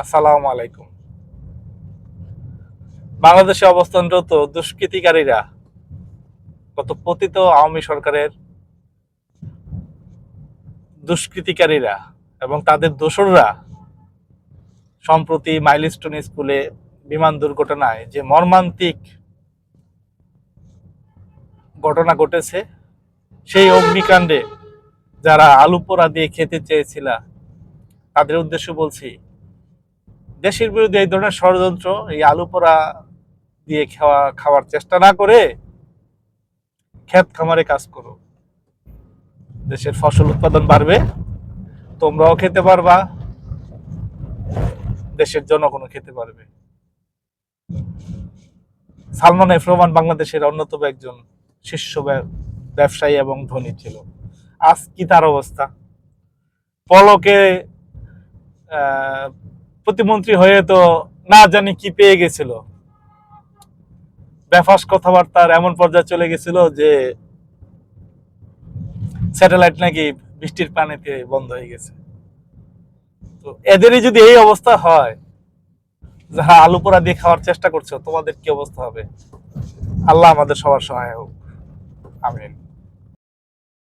আসসালামু আলাইকুম। বাংলাদেশে অবস্থানরত দুষ্কৃতিকারীরা গত পতিত আওয়ামী সরকারের দুষ্কৃতিকারীরা এবং তাদের দোসররা সম্প্রতি মাইলস্টোন স্কুলে বিমান দুর্ঘটনায় যে মর্মান্তিক ঘটনা ঘটেছে, সেই অগ্নিকাণ্ডে যারা আলু পোড়া দিয়ে খেতে চেয়েছিল তাদের উদ্দেশ্য বলছি, দেশের বিরুদ্ধে এই ধরনের ষড়যন্ত্র, এই আলু পোড়া দিয়ে খাওয়ার চেষ্টা না করে ক্ষেত খামারে কাজ করো। দেশের ফসল উৎপাদন বাড়বে, তোমরাও খেতে পারবা, দেশের জনগণও খেতে পারবে। সালমান এফ রহমান বাংলাদেশের অন্যতম একজন শীর্ষ ব্যবসায়ী এবং ধনী ছিল। আজ কি তার অবস্থা? পলকে প্রতিমন্ত্রী হয়ে তো না জানি কি পেয়ে গেছিল, বেফাস কথাবার্তার এমন পর্যায়ে চলে গেছিল যে স্যাটেলাইট নাকি বৃষ্টির পানিতে বন্ধ হয়ে গেছে। তো এদেরই যদি এই অবস্থা হয়, যারা আলু পোড়া দিয়ে খাওয়ার চেষ্টা করছো, তোমাদের কি অবস্থা হবে? আল্লাহ আমাদের সবার সহায় হোক। আমিন।